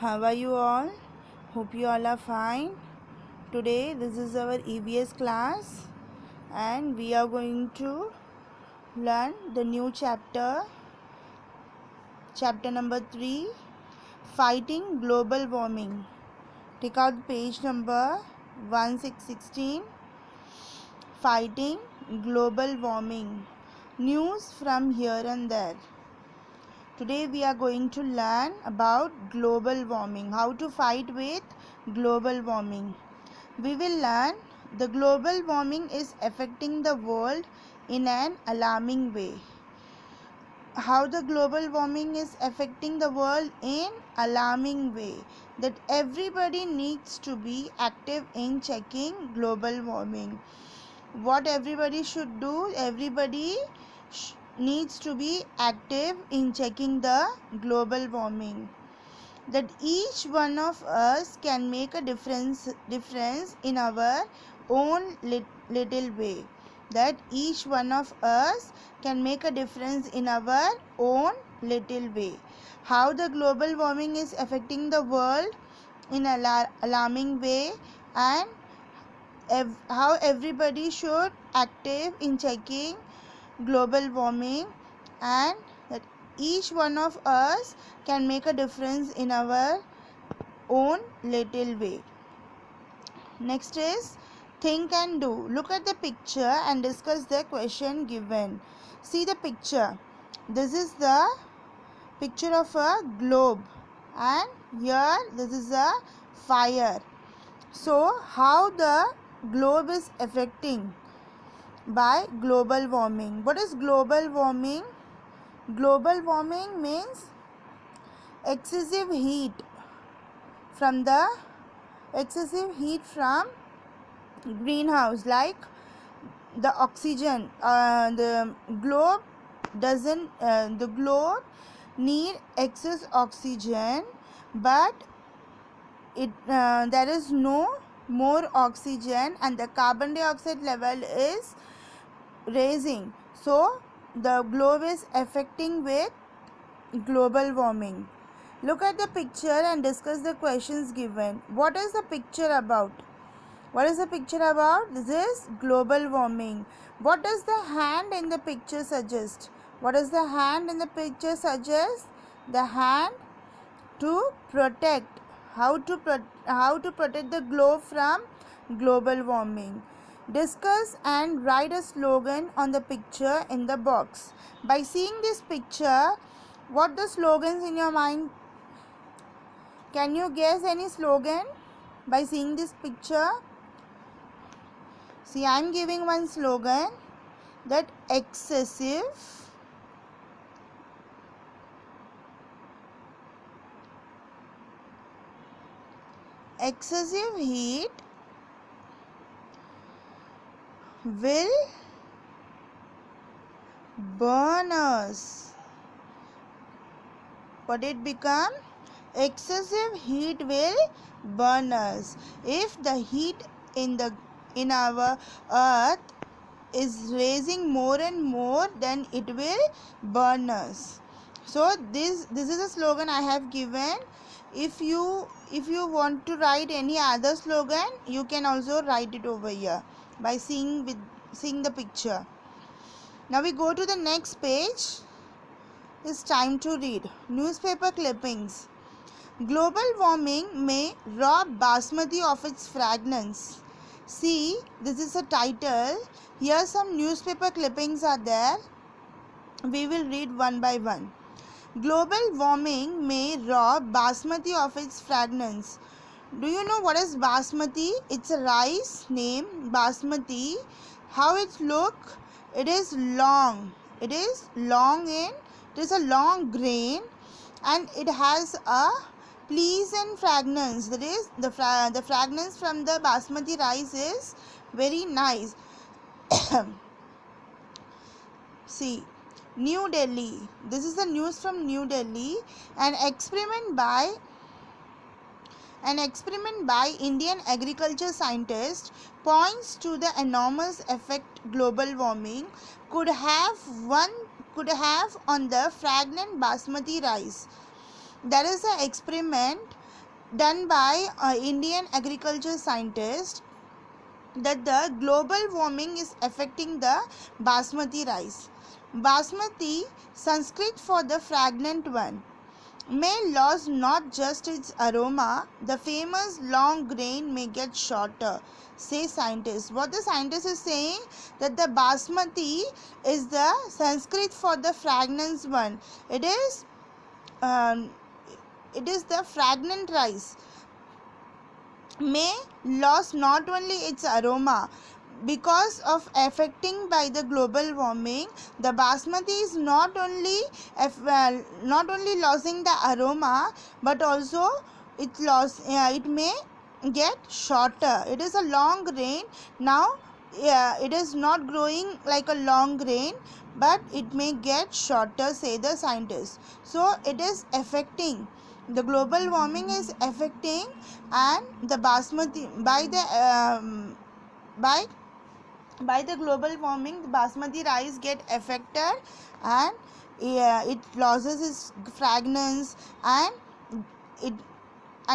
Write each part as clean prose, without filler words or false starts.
How are you all? Hope you all are fine. Today this is our EVS class and we are going to learn the new chapter number 3, Fighting Global Warming. Take out page number 1616, Fighting Global Warming. News from here and there. Today we are going to learn about global warming, how to fight with global warming. We will learn the global warming is affecting the world in an alarming way. How the global warming is affecting the world in alarming way, that everybody needs to be active in checking global warming. What everybody should do, everybody needs to be active in checking the global warming, that each one of us can make a difference in our own little way, that each one of us can make a difference in our own little way. How the global warming is affecting the world in alarming way, and how everybody should active in checking global warming, and that each one of us can make a difference in our own little way. Next is think and do. Look at the picture and discuss the question given. See the picture. This is the picture of a globe and here this is a fire. So how the globe is affecting by global warming. What is global warming? Global warming means excessive heat from greenhouse, like the oxygen. The globe need excess oxygen, but there is no more oxygen and the carbon dioxide level is raising. So the globe is affecting with global warming. Look at the picture and discuss the questions given. What is the picture about? What is the picture about? This is global warming. What does the hand in the picture suggest? What does the hand in the picture suggest? The hand to protect. How to protect the globe from global warming. Discuss and write a slogan on the picture in the box. By seeing this picture, what the slogans in your mind? Can you guess any slogan by seeing this picture? See, I am giving one slogan, that excessive heat will burn us. What it become? Excessive heat will burn us. If the heat in our earth is raising more and more, then it will burn us. So this is a slogan I have given. If you want to write any other slogan, you can also write it over here by seeing the picture. Now we go to the next page. It's time to read newspaper clippings. Global warming may rob basmati of its fragrance. See, this is a title. Here some newspaper clippings are there. We will read one by one. Global warming may rob basmati of its fragrance. Do you know what is basmati? It's a rice name, basmati. How it look? It is long. It is a long grain, and it has a pleasant fragrance. That is, the fragrance from the basmati rice is very nice. See, New Delhi. This is the news from New Delhi. An experiment by Indian agriculture scientists points to the enormous effect global warming could have on the fragrant basmati rice. There is an experiment done by Indian agriculture scientists that the global warming is affecting the basmati rice. Basmati, Sanskrit for the fragrant one, may lose not just its aroma, the famous long grain may get shorter, say scientists. What the scientist is saying, that the basmati is the Sanskrit for the fragrance one. It is um, the fragrant rice, may lose not only its aroma. Because of affecting by the global warming, the basmati is not only losing the aroma, but also it may get shorter. It is a long grain now. It is not growing like a long grain, but it may get shorter, say the scientists. So it is affecting, the global warming is affecting, and the basmati by the global warming, the basmati rice get affected, and it loses its fragrance, and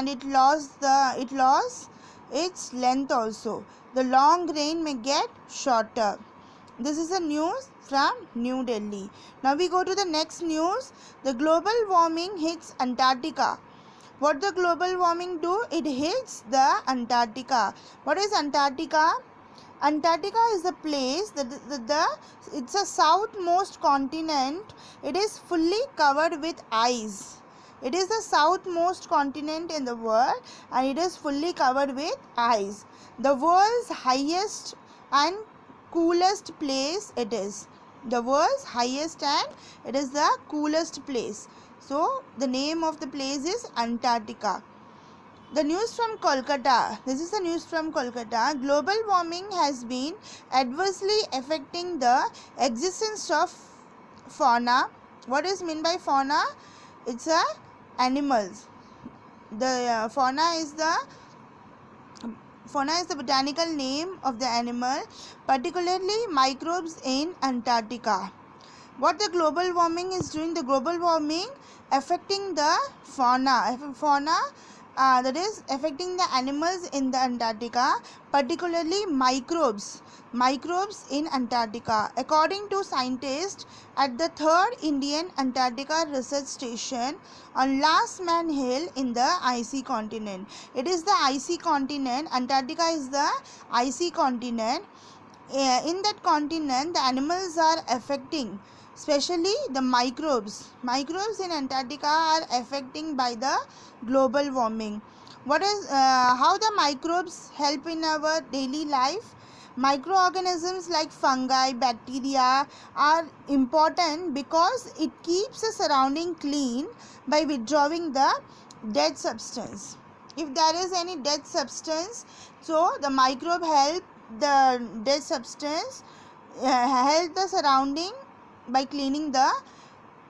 it lost its length also. The long grain may get shorter. This is a news from New Delhi. Now we go to the next news. The global warming hits Antarctica. What the global warming do? It hits the Antarctica. What is Antarctica? Antarctica is a place it's a southmost continent. It is fully covered with ice. It is the southmost continent in the world, and it is fully covered with ice. The world's highest and coolest place it is. The world's highest, and it is the coolest place. So the name of the place is Antarctica. The news from Kolkata. This is the news from Kolkata. Global warming has been adversely affecting the existence of fauna. What is meant by fauna? It's animals. The fauna is the botanical name of the animal, particularly microbes in Antarctica. What the global warming is doing? The global warming affecting the fauna. That is affecting the animals in the Antarctica, particularly microbes in Antarctica. According to scientists at the 3rd Indian Antarctica Research Station on Last Man Hill in the icy continent. It is the icy continent. Antarctica is the icy continent. In that continent, the animals are affecting, especially the microbes in Antarctica are affecting by the global warming. What is how the microbes help in our daily life? Microorganisms like fungi, bacteria are important because it keeps the surrounding clean by withdrawing the dead substance. If there is any dead substance, so the microbe help the dead substance, help the surrounding by cleaning the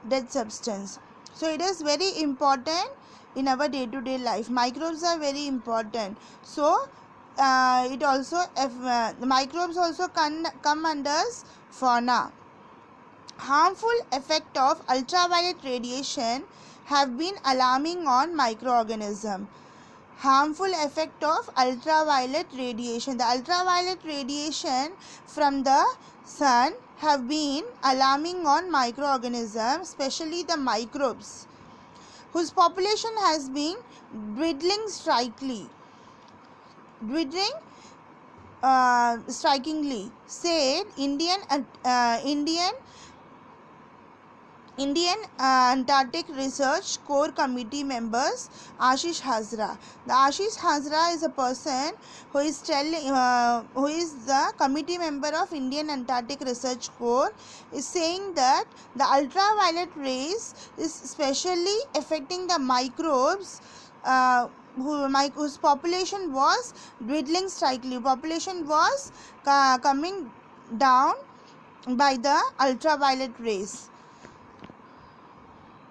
dead substance. So it is very important in our day-to-day life. Microbes are very important. So the microbes also come under fauna. Harmful effect of ultraviolet radiation have been alarming on microorganisms. Harmful effect of ultraviolet radiation. The ultraviolet radiation from the sun have been alarming on microorganisms, especially the microbes, whose population has been dwindling strikingly, said Indian Antarctic Research Core Committee members Ashish Hazra. The Ashish Hazra is a person who is the committee member of Indian Antarctic Research Core, is saying that the ultraviolet rays is especially affecting the microbes whose population was dwindling strikingly. Population was coming down by the ultraviolet rays.